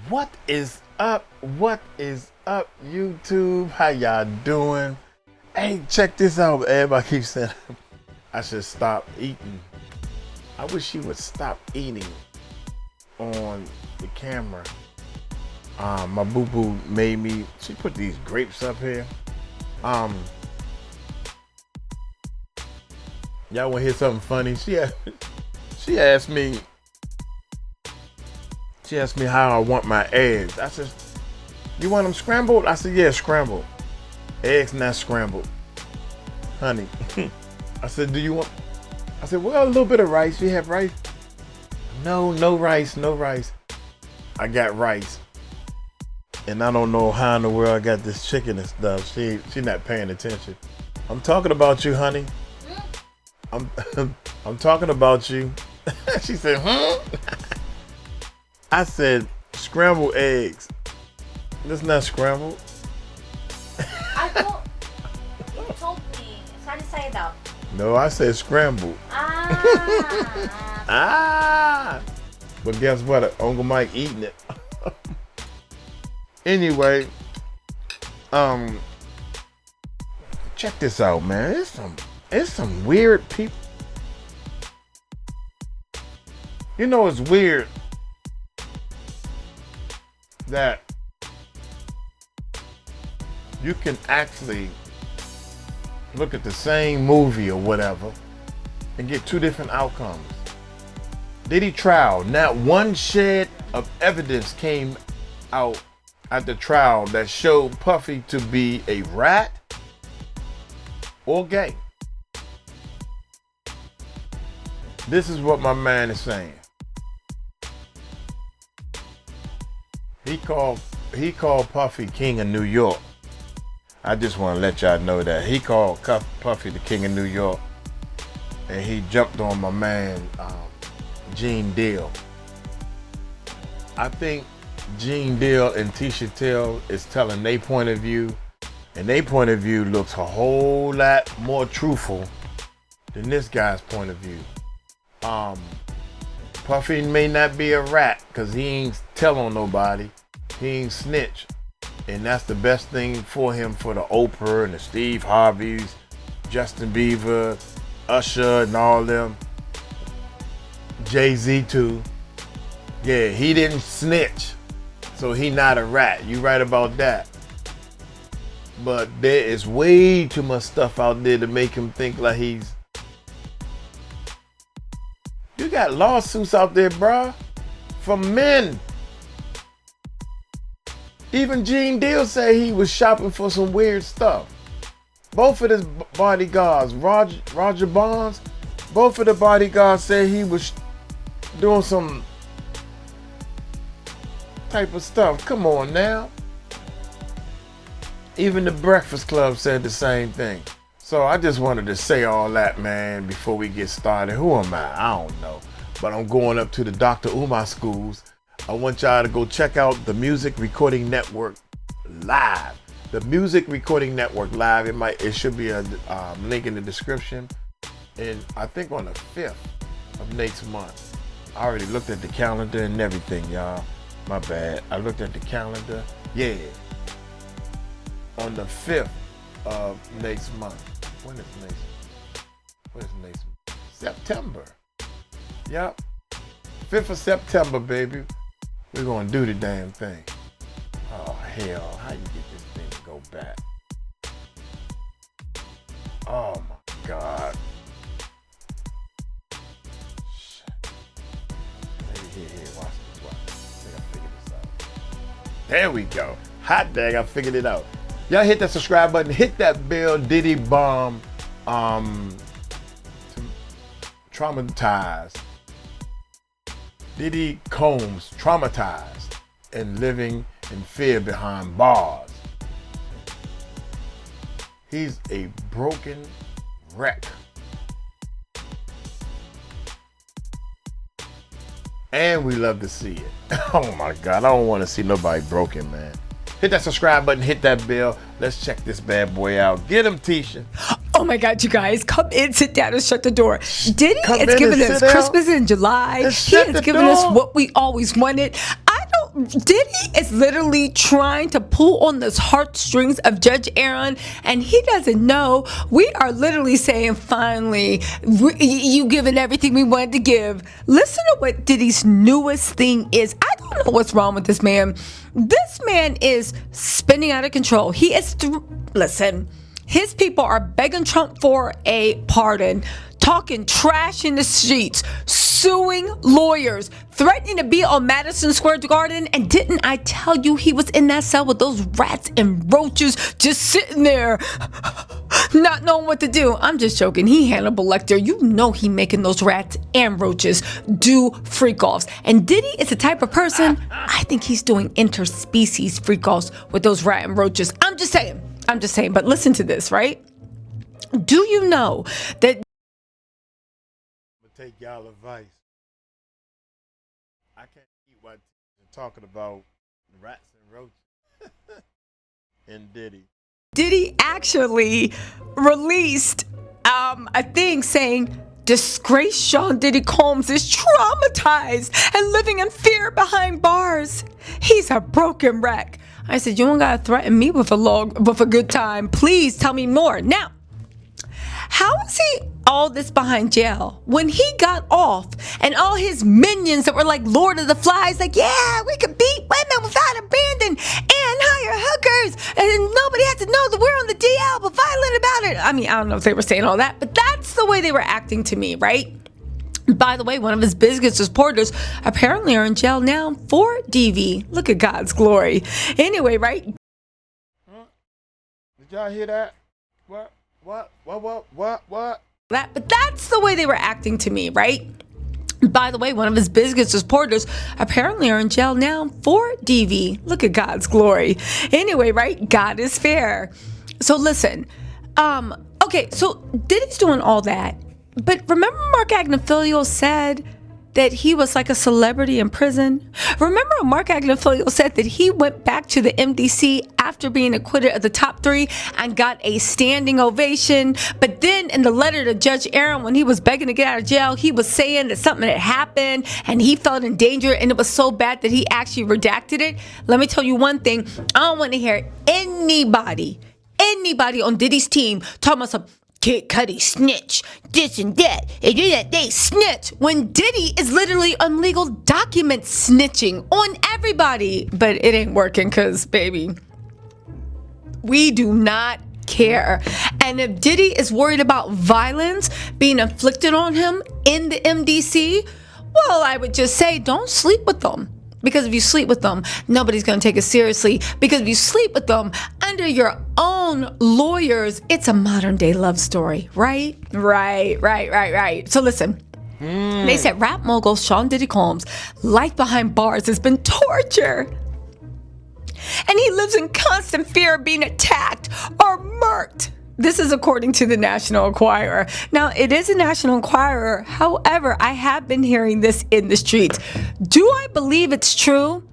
What is up? What is up, YouTube? How y'all doing? Hey, check this out. Everybody keeps saying I should stop eating. I wish you would stop eating on the camera. My boo-boo made me, she put these grapes up here. Y'all wanna hear something funny? She asked me how I want my eggs. I said, you want them scrambled? I said, yeah, scrambled. Eggs not scrambled. Honey. I said, do you want? I said, well, a little bit of rice. You have rice? No rice, no rice. I got rice. And I don't know how in the world I got this chicken and stuff. She not paying attention. I'm talking about you, honey. I'm talking about you. She said, huh? I said, scrambled eggs. That's not scrambled. You told me. Sorry, say that. No, I said scrambled. But guess what? Uncle Mike eating it. Anyway, check this out, man. It's some weird people. You know, it's weird that you can actually look at the same movie or whatever and get two different outcomes. Diddy trial, not one shred of evidence came out at the trial that showed Puffy to be a rat or gay. This is what my man is saying. He called Puffy King of New York. I just want to let y'all know that. He called Puffy the King of New York. And he jumped on my man, Gene Deal. I think Gene Deal and Tisha Tell is telling their point of view. And their point of view looks a whole lot more truthful than this guy's point of view. Puffy may not be a rat because he ain't tell on nobody. He ain't snitch. And that's the best thing for him, for the Oprah and the Steve Harveys, Justin Bieber, Usher and all them. Jay-Z too. Yeah, he didn't snitch. So he not a rat. You right about that. But there is way too much stuff out there to make him think like he's... You got lawsuits out there, bruh, from men. Even Gene Deal said he was shopping for some weird stuff. Both of his bodyguards, Roger Bonds, both of the bodyguards said he was doing some type of stuff. Come on now. Even the Breakfast Club said the same thing. So I just wanted to say all that, man, before we get started. Who am I? I don't know. But I'm going up to the Dr. Umar schools. I want y'all to go check out the Music Recording Network live. The Music Recording Network live. It should be a link in the description. And I think on the 5th of next month. I already looked at the calendar and everything, y'all. My bad. I looked at the calendar. Yeah. On the 5th of next month. When is next month? September. Yep. 5th of September, baby. We're gonna do the damn thing. Oh hell, how you get this thing to go back? Oh my God. Shit. Here, watch this. I think I figured this out. There we go. Hot dang, I figured it out. Y'all hit that subscribe button, hit that bell. Diddy bomb, traumatized. Diddy Combs, traumatized and living in fear behind bars. He's a broken wreck. And we love to see it. Oh my God, I don't want to see nobody broken, man. Hit that subscribe button, hit that bell. Let's check this bad boy out. Get him, Tisha. Oh my God, you guys, come in, sit down, and shut the door. Diddy has given us Christmas in July. He has given us what we always wanted. I don't Diddy is literally trying to pull on the heartstrings of Judge Aaron, and he doesn't know. We are literally saying, finally, you given everything we wanted to give. Listen to what Diddy's newest thing is. I don't know what's wrong with this man. This man is spinning out of control. He is, listen, his people are begging Trump for a pardon, talking trash in the streets, suing lawyers, threatening to be on Madison Square Garden. And didn't I tell you he was in that cell with those rats and roaches just sitting there not knowing what to do? I'm just joking. He Hannibal Lecter. You know he making those rats and roaches do freak-offs. And Diddy is the type of person, I think he's doing interspecies freak-offs with those rat and roaches. I'm just saying. But listen to this, right? Do you know that Take y'all advice. I can't eat what you're talking about rats and roaches and Diddy. Diddy actually released a thing saying disgraced Sean Diddy Combs is traumatized and living in fear behind bars. He's a broken wreck. I said, you don't gotta threaten me with a good time. Please tell me more. Now, how is he all this behind jail when he got off and all his minions that were like Lord of the Flies, like, yeah, we can beat women without abandon and hire hookers and nobody has to know that we're on the DL but violent about it. I mean, I don't know if they were saying all that, but that's the way they were acting to me, right? By the way, one of his biggest supporters apparently are in jail now for DV. Look at God's glory. Anyway, right? Did y'all hear that? What? But that's the way they were acting to me, right? By the way, one of his biggest supporters apparently are in jail now for DV. Look at God's glory. Anyway, right? God is fair. So listen, okay, so Diddy's doing all that. But remember Mark Agnifilo said that he was like a celebrity in prison? Remember Mark Agnifilo said that he went back to the MDC after being acquitted of the top 3 and got a standing ovation. But then in the letter to Judge Aaron, when he was begging to get out of jail, he was saying that something had happened and he felt in danger and it was so bad that he actually redacted it. Let me tell you one thing. I don't want to hear anybody on Diddy's team talking about some Kid Cudi snitch, this and that, and then they snitch when Diddy is literally on legal documents snitching on everybody. But it ain't working because, baby, we do not care. And if Diddy is worried about violence being inflicted on him in the MDC, well, I would just say don't sleep with them. Because if you sleep with them, nobody's going to take it seriously. Because if you sleep with them under your own lawyers, it's a modern day love story, right? Right. So listen, they said rap mogul Sean Diddy Combs' life behind bars has been torture. And he lives in constant fear of being attacked or murked. This is according to the National Enquirer. Now, it is a National Enquirer. However, I have been hearing this in the streets. Do I believe it's true?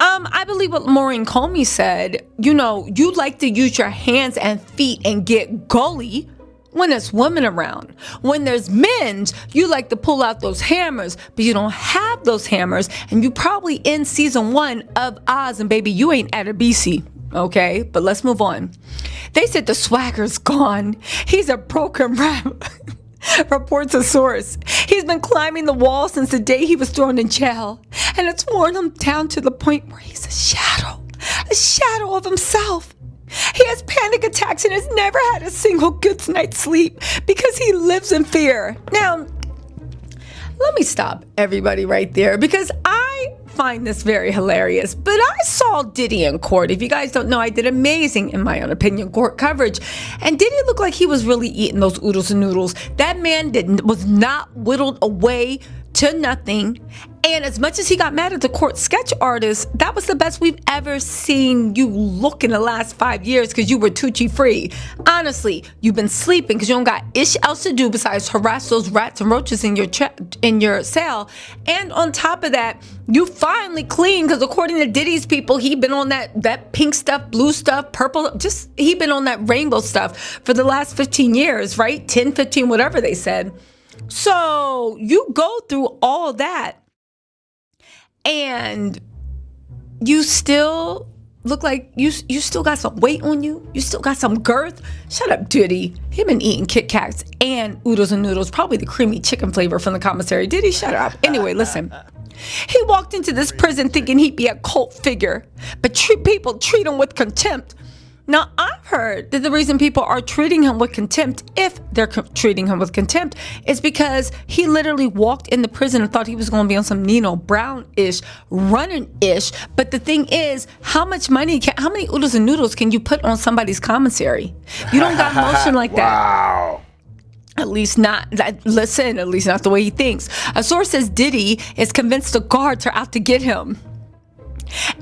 I believe what Maureen Comey said. You know, you like to use your hands and feet and get gully when there's women around. When there's men, you like to pull out those hammers, but you don't have those hammers. And you probably in season 1 of Oz, and baby, you ain't at a BC. Okay, but let's move on. They said the swagger's gone. He's a broken rap. Reports a source. He's been climbing the wall since the day he was thrown in jail. And it's worn him down to the point where he's a shadow of himself. He has panic attacks and has never had a single good night's sleep because he lives in fear. Now, let me stop everybody right there because I find this very hilarious. But I saw Diddy in court. If you guys don't know, I did amazing, in my own opinion, court coverage. And Diddy looked like he was really eating those oodles and noodles. That man was not whittled away to nothing. And as much as he got mad at the court sketch artist, that was the best we've ever seen you look in the last 5 years because you were Tucci free. Honestly, you've been sleeping because you don't got ish else to do besides harass those rats and roaches in your cell. And on top of that, you finally clean because according to Diddy's people, he been on that pink stuff, blue stuff, purple, he been on that rainbow stuff for the last 15 years, right? 10, 15, whatever they said. So you go through all that. And you still look like you still got some weight on you. You still got some girth. Shut up, Diddy. He been eating Kit Kats and oodles and noodles, probably the creamy chicken flavor from the commissary. Diddy, shut up. Anyway, listen. He walked into this prison thinking he'd be a cult figure, but people treat him with contempt. Now, I've heard that the reason people are treating him with contempt, if they're treating him with contempt, is because he literally walked in the prison and thought he was going to be on some Nino Brown-ish, running-ish. But the thing is, how many oodles and noodles can you put on somebody's commissary? You don't got motion like that. Wow. At least not the way he thinks. A source says Diddy is convinced the guards are out to get him,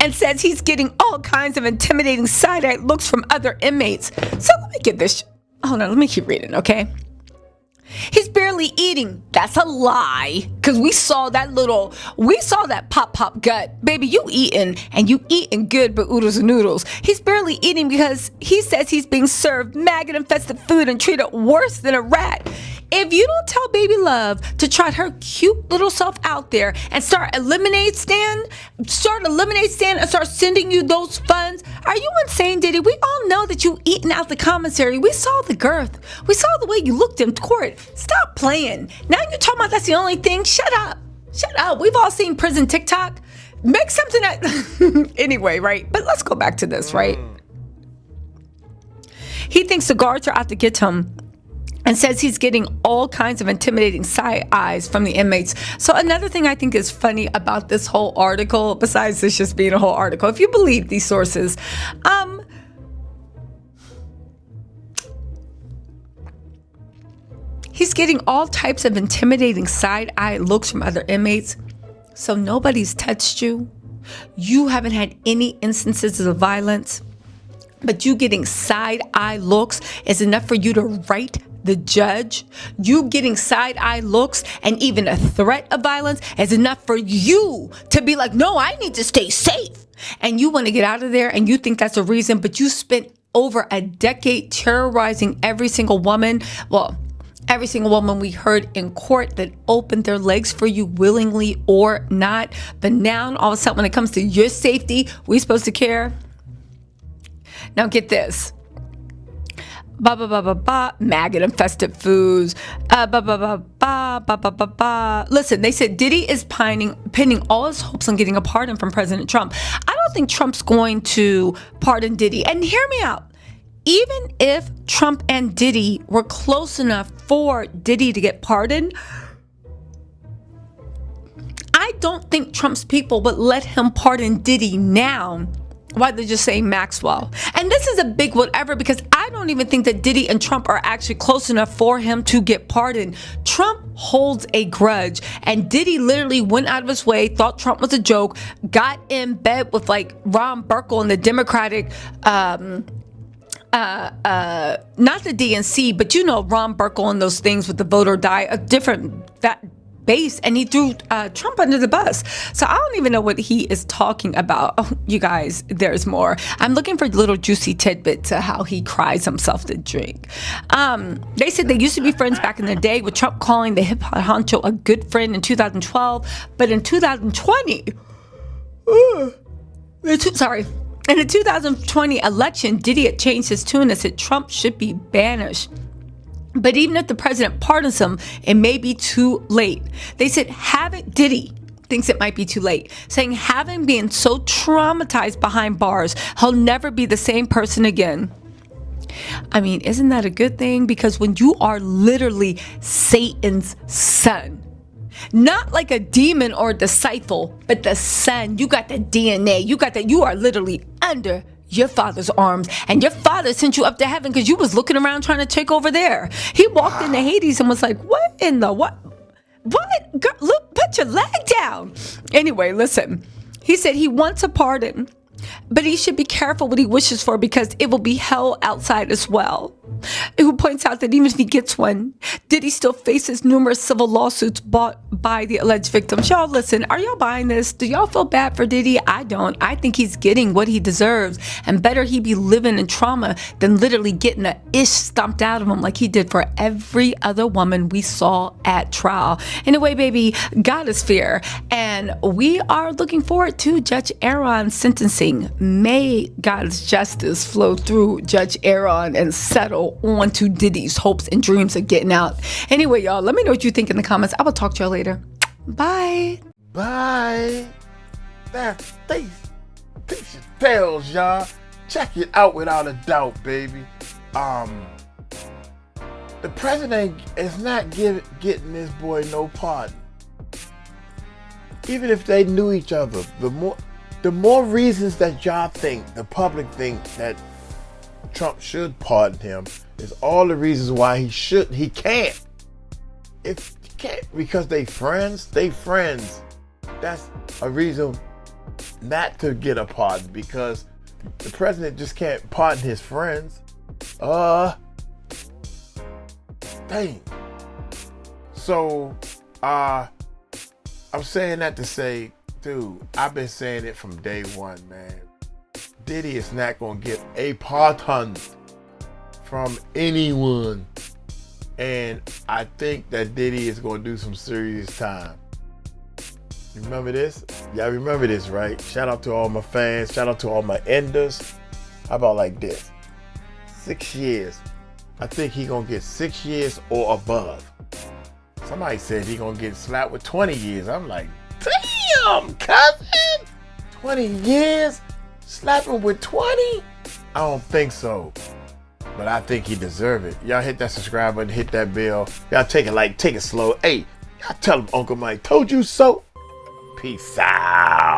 and says he's getting all kinds of intimidating side-eye looks from other inmates. So let me get this. Hold on, let me keep reading, okay? He's barely eating. That's a lie. Because we saw that pop gut. Baby, you eating, and you eating good, but oodles and noodles. He's barely eating because he says he's being served maggot-infested food and treated worse than a rat. If you don't tell Baby Love to trot her cute little self out there and start a lemonade stand and start sending you those funds, are you insane, Diddy? We all know that you eating out the commissary. We saw the girth. We saw the way you looked in court. Stop playing. Now you're talking about that's the only thing. Shut up. We've all seen prison TikTok. Make something that anyway, right? But let's go back to this, right? He thinks the guards are out to get him, and says he's getting all kinds of intimidating side eyes from the inmates. So another thing I think is funny about this whole article, besides this just being a whole article, if you believe these sources, he's getting all types of intimidating side-eye looks from other inmates. So nobody's touched you. You haven't had any instances of violence, but you getting side-eye looks is enough for you to write the judge. You getting side-eye looks and even a threat of violence is enough for you to be like, no, I need to stay safe. And you want to get out of there, and you think that's a reason, but you spent over a decade terrorizing every single woman. Well, every single woman we heard in court that opened their legs for you willingly or not. But now all of a sudden when it comes to your safety, we supposed to care? Now get this. Maggot infested foods. Listen, they said Diddy is pinning all his hopes on getting a pardon from President Trump. I don't think Trump's going to pardon Diddy. And hear me out. Even if Trump and Diddy were close enough for Diddy to get pardoned, I don't think Trump's people would let him pardon Diddy now. Why they're just saying Maxwell. And this is a big whatever, because I don't even think that Diddy and Trump are actually close enough for him to get pardoned. Trump holds a grudge, and Diddy literally went out of his way, thought Trump was a joke, got in bed with like Ron Burkle and the Democratic not the DNC, but you know Ron Burkle and those things with the vote or die, a different that base, and he threw Trump under the bus. So I don't even know what he is talking about. Oh, you guys, there's more. I'm looking for little juicy tidbits to how he cries himself to drink. They said they used to be friends back in the day, with Trump calling the hip hop honcho a good friend in 2012, but in 2020, in the 2020 election, Diddy had changed his tune and said Trump should be banished. But even if the president pardons him, it may be too late. They said Diddy thinks it might be too late, saying having been so traumatized behind bars, he'll never be the same person again. I mean, isn't that a good thing? Because when you are literally Satan's son, not like a demon or a disciple, but the son, you got the DNA, you are literally under your father's arms, and your father sent you up to heaven because you was looking around trying to take over there. He walked into Hades and was like, what in the what? Girl, look, put your leg down. Anyway, listen, he said he wants a pardon, but he should be careful what he wishes for, because it will be hell outside as well. who points out that even if he gets one, Diddy still faces numerous civil lawsuits brought by the alleged victims. Y'all, listen, are y'all buying this? Do y'all feel bad for Diddy? I don't. I think he's getting what he deserves, and better he be living in trauma than literally getting the ish stomped out of him like he did for every other woman we saw at trial. Anyway, baby, God is fair, and we are looking forward to Judge Aaron's sentencing. May God's justice flow through Judge Aaron and settle onto Diddy's hopes and dreams of getting out. Anyway, y'all, let me know what you think in the comments. I will talk to y'all later. Bye. Bye. That's These Tales, y'all. Check it out without a doubt, baby. The president is not getting this boy no pardon. Even if they knew each other, the more reasons that y'all think, the public think that Trump should pardon him is all the reasons why he can't. If he can't, because they friends. That's a reason not to get a pardon, because the president just can't pardon his friends. Dang. So, I'm saying that to say, dude, I've been saying it from day one, man. Diddy is not going to get a pardon from anyone. And I think that Diddy is going to do some serious time. You remember this? Y'all remember this, right? Shout out to all my fans. Shout out to all my enders. How about like this? 6 years. I think he going to get 6 years or above. Somebody said he going to get slapped with 20 years. I'm like, damn, cousin! 20 years? Slapping with 20? I don't think so. But I think he deserve it. Y'all hit that subscribe button, hit that bell. Y'all take it slow. Hey, y'all tell him Uncle Mike told you so. Peace out.